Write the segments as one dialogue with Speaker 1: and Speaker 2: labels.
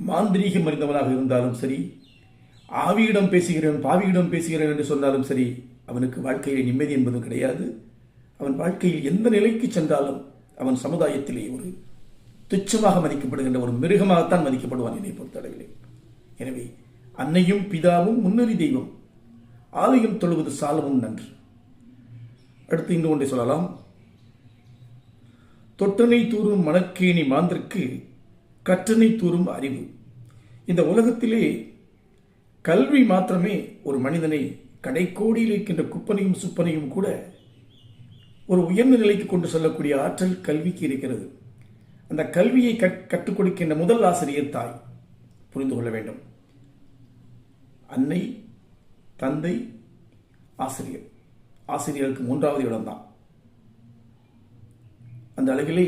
Speaker 1: மாந்திரீகம் அறிந்தவனாக இருந்தாலும் சரி, ஆவியிடம் பேசுகிறேன் பாவியிடம் பேசுகிறேன் என்று சொன்னாலும் சரி, அவனுக்கு வாழ்க்கையில் நிம்மதி என்பதும் கிடையாது. அவன் வாழ்க்கையில் எந்த நிலைக்கு சென்றாலும் அவன் சமுதாயத்திலே ஒரு துச்சமாக மதிக்கப்படுகின்ற ஒரு மிருகமாகத்தான் மதிக்கப்படுவான் என்னை பொறுத்தளவில்லை. எனவே அன்னையும் பிதாவும் முன்னறி தெய்வம், ஆலயம் தொழுவது சாலவும் நன்று. அடுத்து இங்கு ஒன்றை சொல்லலாம். தொட்டனை தூறும் மணற்கேணி மாந்தற்கு கற்றனை தூறும் அறிவு. இந்த உலகத்திலே கல்வி மாத்திரமே ஒரு மனிதனை கடைக்கோடியில் இருக்கின்ற குப்பனையும் சுப்பனையும் கூட ஒரு உயர்ந்த நிலைக்கு கொண்டு செல்லக்கூடிய ஆற்றல் கல்விக்கு இருக்கிறது. அந்த கல்வியை கற்றுக் கொடுக்கின்ற முதல் ஆசிரியர் தாய். புரிந்து கொள்ள வேண்டும். அன்னை, தந்தை, ஆசிரியர். ஆசிரியருக்கு மூன்றாவது இடம்தான். அந்த அழகிலே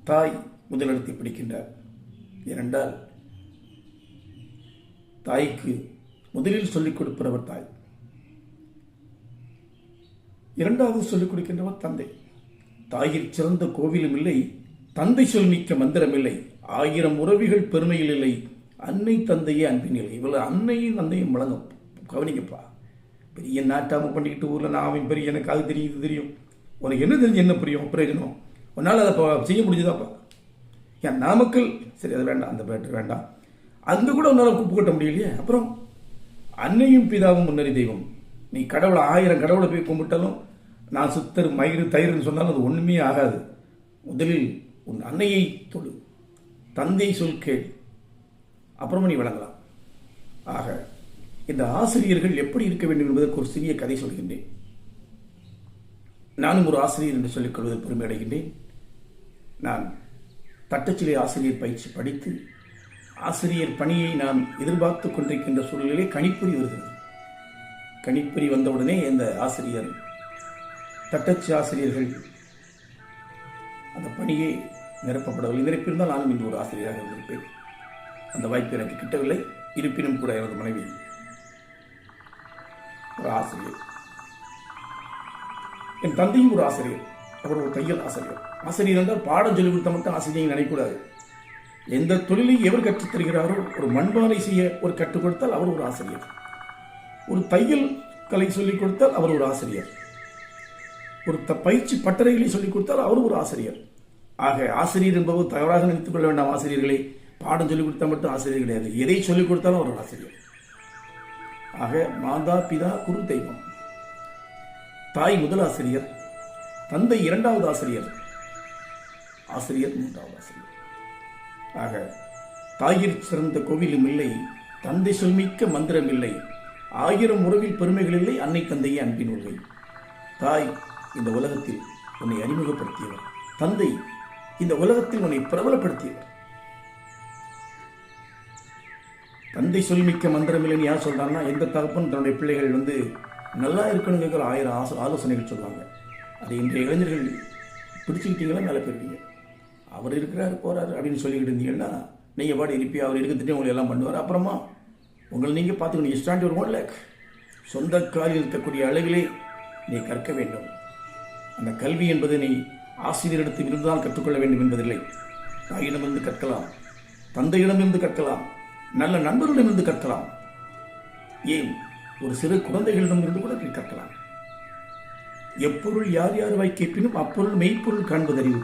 Speaker 1: தாய் முதலிடத்தை பிடிக்கின்றார். ஏனென்றால் தாய்க்கு முதலில் சொல்லிக் கொடுப்பவர் தாய், இரண்டாவது சொல்லிக் கொடுக்கின்றவர் தந்தை. தாயிற் சிறந்த கோவிலும் இல்லை, தந்தை சொல் மிக்க மந்திரம் இல்லை, 1000 உறவிகள் பெருமையில் இல்லை, அன்னை தந்தையே அன்பின் இல்லை. இவ்வளவு அன்னையும் தந்தையும் வழங்கும். கவனிக்கப்பா, பெரிய நாட்டாம பண்ணிக்கிட்டு ஊரில் நான் அவன் பெரிய எனக்கு அது தெரியும் இது தெரியும், உனக்கு என்ன தெரிஞ்சு என்ன புரியும் பிரயோஜனம், உன்னால் அதை செய்ய முடிஞ்சுதாப்பா. ஏன் நாமக்கல் சரி அது வேண்டாம், அந்த பேட்டர் வேண்டாம், அங்கே கூட உன்னால் குப்பு கட்ட முடியலையே. அப்புறம் அன்னையும் பிதாவும் முன்னறி தெய்வம். நீ கடவுளை 1000 கடவுளை போய் கும்பிட்டாலும், நான் சித்தர் மயிறு தயிர்னு சொன்னாலும் அது ஒன்றுமே ஆகாது. முதலில் உன் அன்னையை தொழு, தந்தை சொல் கேள், அப்புறமா நீ வழங்கலாம். ஆக இந்த ஆசிரியர்கள் எப்படி இருக்க வேண்டும் என்பதற்கு ஒரு சிறிய கதை சொல்கின்றேன். நானும் ஒரு ஆசிரியர் என்று சொல்லிக் கொள்வதில் பெருமை அடைகின்றேன். நான் தட்டச்சிலை ஆசிரியர் பயிற்சி படித்து ஆசிரியர் பணியை நான் எதிர்பார்த்து கொண்டிருக்கின்ற சூழலிலே கணிப்பொறி வருகிறது. கணிப்பொறி வந்தவுடனே இந்த ஆசிரியர் தட்டச்சு ஆசிரியர்கள் அந்த பணியை நிரப்பப்படவில்லை. நிரப்பியிருந்தால் நானும் இன்று ஒரு ஆசிரியராக இருந்திருப்பேன். அந்த வாய்ப்பு எனக்கு கிட்டவில்லை. இருப்பினும் கூட எனது மனைவி ஒரு ஆசிரியர், என் தந்தையும் ஒரு ஆசிரியர். அவர் ஒரு தையல் ஆசிரியர். ஆசிரியர் என்றால் பாடம் சொல்லிக் கொடுத்த மட்டும் ஆசிரியர் நினைக்கூடாது. எந்த தொழிலை எவர் கற்றுத் தருகிறாரோ, ஒரு மண்பானை செய்ய ஒரு கற்றுக் கொடுத்தால் அவர் ஒரு ஆசிரியர், ஒரு தையல் கலை சொல்லிக் கொடுத்தால் அவர் ஒரு ஆசிரியர், ஒரு பயிற்சி பட்டறைகளை சொல்லிக் கொடுத்தால் அவர் ஒரு ஆசிரியர். ஆக ஆசிரியர் என்பவர் தவறாக நினைத்துக் கொள்ள வேண்டாம். ஆசிரியர்களை பாடம் சொல்லிக் கொடுத்தா மட்டும் ஆசிரியர் கிடையாது, எதை சொல்லிக் கொடுத்தாலும் அவர் ஒரு ஆசிரியர். ஆக மாதா பிதா குரு தெய்வம். தாய் முதல் ஆசிரியர், தந்தை இரண்டாவது ஆசிரியர், ஆசிரியர் மூன்றாவது ஆசிரியர். ஆக தாயிற் சிறந்த கோவிலும் இல்லை, தந்தை சொல்மிக்க மந்திரம் இல்லை, 1000 உறவில் பெருமைகள் இல்லை, அன்னை தந்தையே அன்பின் உருவை. தாய் இந்த உலகத்தில் உன்னை அறிமுகப்படுத்தியவர், தந்தை இந்த உலகத்தில் உன்னை பிரபலப்படுத்தியவர். தந்தை சொல்மிக்க மந்திரம் இல்லைன்னு யார் சொல்றாங்கன்னா, எந்த தகப்பன் தன்னுடைய பிள்ளைகள் நல்லா இருக்கணும் கேட்குற 1000 ஆலோசனைகள் சொல்லுவாங்க. அது இன்றைய இளைஞர்கள் பிடிச்சிக்கிட்டீங்களா மேலே போயிருவீங்க. அவர் இருக்கிறாரு போறாரு அப்படின்னு சொல்லிக்கிட்டு இருந்தீங்கன்னா, நீங்கள் பாடி எழுப்பி அவர் இருக்கிறதுட்டே உங்களை எல்லாம் பண்ணுவார். அப்புறமா உங்களை நீங்கள் பார்த்துக்கணும். ஸ்டாண்ட் ஒரு 1 லேக் சொந்த காலில் இருக்கக்கூடிய அளவிலே நீ கற்க வேண்டும். அந்த கல்வி என்பது நீ ஆசிரியரிடத்தில் இருந்தால் கற்றுக்கொள்ள வேண்டும் என்பதில்லை. தாயிடமிருந்து கற்கலாம், தந்தையிடமிருந்து கற்கலாம், நல்ல நண்பர்களிடமிருந்து கற்கலாம், ஏன் ஒரு சிறு குழந்தைகளிடமிருந்து கூட நீ கற்கலாம். எப்பொருள் யார் யார் வாய் கேட்பினும் அப்பொருள் மெய்ப்பொருள் காண்பதறிவு.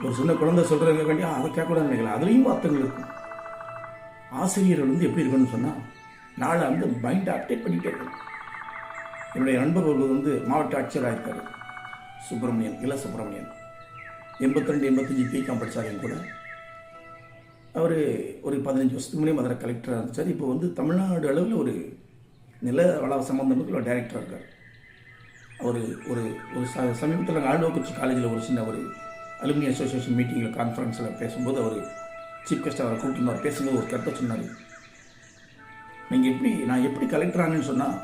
Speaker 1: ஒரு சின்ன குழந்தை சொல்றாங்க வேண்டிய அதை கேட்கக்கூடாது நினைக்கலாம். அதுலேயும் அர்த்தங்கள் இருக்கும். ஆசிரியர்கள் எப்படி இருக்கணும்னு சொன்னால், நாளை மைண்டை அப்டேட் பண்ணிகிட்டே இருக்கணும். என்னுடைய நண்பர் ஒரு மாவட்ட ஆட்சியராக இருக்கார், சுப்பிரமணியன், இள சுப்பிரமணியன். 82 85 பிகாம் படித்தார். கூட அவர் ஒரு 15 வருஷத்துக்கு முன்னே மதுரை கலெக்டராக இருந்துச்சார். இப்போ தமிழ்நாடு அளவில் ஒரு நில வள சம்பந்தத்துக்கு ஒரு டைரக்டராக இருக்கார். அவர் ஒரு ஒரு சமீபத்தில் ஆழ்வாக்குறிச்சி காலேஜில் ஒரு சின்ன ஒரு அலுமினி அசோசியேஷன் மீட்டிங்கில் கான்ஃபரன்ஸில் பேசும்போது அவர் சீஃப் கெஸ்ட் அவரை கூப்பிட்டுருந்தார். பேசும்போது ஒரு கருத்தை சொன்னார். நான் எப்படி கலெக்டர் ஆனேன்னு சொன்னால்,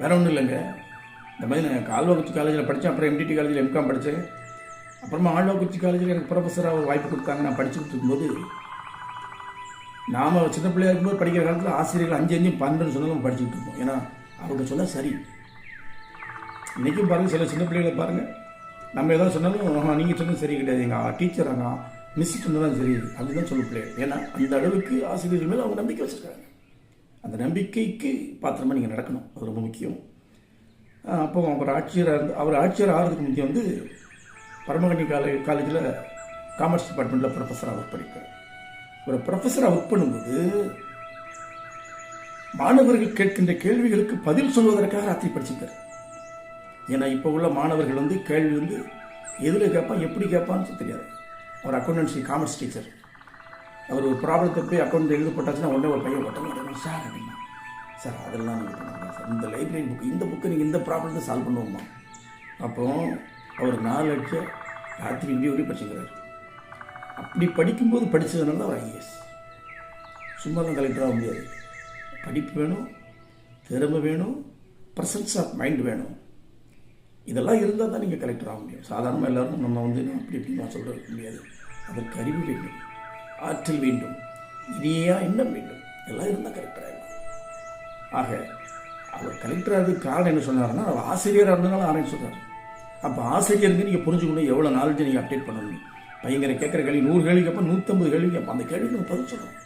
Speaker 1: வேற ஒன்றும் இல்லைங்க, இந்த மாதிரி நான் ஆழ்வாக்குறிச்சி காலேஜில் படித்தேன், அப்புறம் MDT காலேஜில் MCOM படித்தேன், அப்புறமா ஆழ்வாக்குறிச்சி காலேஜில் எனக்கு ப்ரொஃபஸராக ஒரு வாய்ப்பு கொடுத்தாங்க. நான் படிச்சுக்கிட்டு இருக்கும்போது, நாம் சின்ன பிள்ளையாக இருக்கும்போது படிக்கிற காலத்தில் ஆசிரியர்கள் 5 5 12 சொன்னாலும் படிச்சுக்கிட்டு இருப்போம். ஏன்னா அவங்க சொன்னால் சரி. இன்றைக்கும் பாருங்கள், சில சின்ன பிள்ளைகளை பாருங்கள், நம்ம எதாவது சொன்னாலும் நீங்கள் சொன்னது சரி கிடையாது, எங்கள் டீச்சர் அங்கே மிஸ் சொன்னதான் சரி அப்படி தான் சொல்லும் பிள்ளைகள். ஏன்னா அந்த அளவுக்கு ஆசிரியர்கள் மேலே அவங்க நம்பிக்கை வச்சுருக்காங்க. அந்த நம்பிக்கைக்கு பாத்திரமாக நீங்கள் நடக்கணும், அது ரொம்ப முக்கியம். அப்போ அவர் ஆட்சியர் ஆகிறதுக்கு முக்கியம் வந்து பரமகனி காலேஜில் காமர்ஸ் டிபார்ட்மெண்ட்டில் ப்ரொஃபஸராக ஒர்க் பண்ணியிருக்காரு. ஒரு ப்ரொஃபஸராக ஒர்க் பண்ணும்போது மாணவர்கள் கேட்கின்ற கேள்விகளுக்கு பதில் சொல்வதற்காக ராத்திரி படிச்சிருக்காரு. ஏன்னா இப்போ உள்ள மாணவர்கள் வந்து கேள்வி வந்து எதில் கேட்பான் எப்படி கேட்பான்னு தெரியாது. அவர் அக்கௌண்டன்சி காமர்ஸ் டீச்சர். அவர் ஒரு ப்ராப்ளத்தை போய் அக்கௌண்ட் எழுத போட்டாச்சுன்னா உடனே ஒரு பையன் போட்டாங்க சார் அப்படின்னா, சார் அதெல்லாம் நீங்கள் பண்ணுங்க சார், இந்த லைப்ரரி புக் இந்த புக்கை நீங்கள் இந்த ப்ராப்ளத்தை சால்வ் பண்ணுவோம்மா. அப்போ அவர் 4 லட்சம் ராத்திரி விடிய படிச்சுக்கிறார். அப்படி படிக்கும்போது படித்ததுனால அவர் ஐஏஎஸ். சும்மா தான் கலெக்டராக முடியாது. படிப்பு வேணும், திறமை வேணும், ப்ரெசன்ஸ் ஆஃப் மைண்ட் வேணும். இதெல்லாம் இருந்தால் தான் நீங்கள் கலெக்டர் ஆக முடியும். சாதாரணமாக எல்லோரும் நம்ம வந்து அப்படி இப்படி நான் சொல்ல முடியாது. அதற்கு அறிவு வேண்டும், ஆற்றல் வேண்டும், இனியா எண்ணம் வேண்டும், எல்லாம் இருந்தால் கலெக்டர் ஆகிடலாம். ஆக அவர் கலெக்டராக காரணம் என்ன சொன்னார்னா, அவர் ஆசிரியராக இருந்ததுனால ஆரம்பிச்சு சொல்கிறார். அப்போ ஆசிரியருக்கு நீங்கள் புரிஞ்சுக்கணும் எவ்வளோ நாலேஜ் நீங்கள் அப்டேட் பண்ணணும். பையங்கரை கேட்குற கேள்வி 100 கேள்வி கேட்போம், 150 கேள்வி கேட்போம். அந்த கேள்விக்கு நம்ம பதில் சொல்லணும்.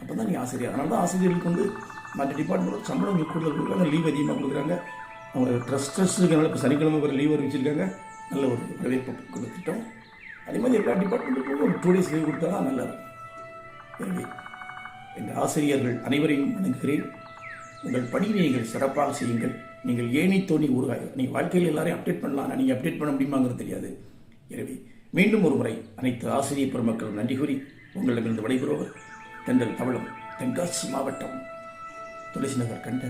Speaker 1: அப்போ தான் நீங்கள் ஆசிரியர். அதனால தான் ஆசிரியர்களுக்கு வந்து மற்ற டிபார்ட்மெண்ட் சம்பளம் இங்கே கூடுதல் கொடுக்குறாங்க, லீவ் அதிகமாக கொடுக்குறாங்க. அவங்க ட்ரஸ்ட் இருக்கிறனால இப்போ சனிக்கிழமை ஒரு லீவ் அறிவிச்சிருக்காங்க. நல்ல ஒரு வரவேற்பு கொடுத்துட்டோம். அதே மாதிரி எல்லா டிபார்ட்மெண்ட்டுக்கும் ஒரு 2 days லீவ் கொடுத்தா தான் நல்லா இருக்கும். எனவே இந்த ஆசிரியர்கள் அனைவரையும் வணங்குகிறேன். உங்கள் பணியை நீங்கள் சிறப்பாக செய்யுங்கள். நீங்கள் ஏனி தோணி ஊறுகாய். நீங்கள் வாழ்க்கையில் எல்லாரையும் அப்டேட் பண்ணலாம், நீங்கள் அப்டேட் பண்ண முடியுமாங்கிறது தெரியாது. எனவே மீண்டும் ஒரு முறை அனைத்து ஆசிரியர் பெருமக்களும் நன்றி கூறி உங்களிடமிருந்து விடைபெறுவர் தென்றல் தமிழம், தென்காசி மாவட்டம், துளசி நகர் கண்ட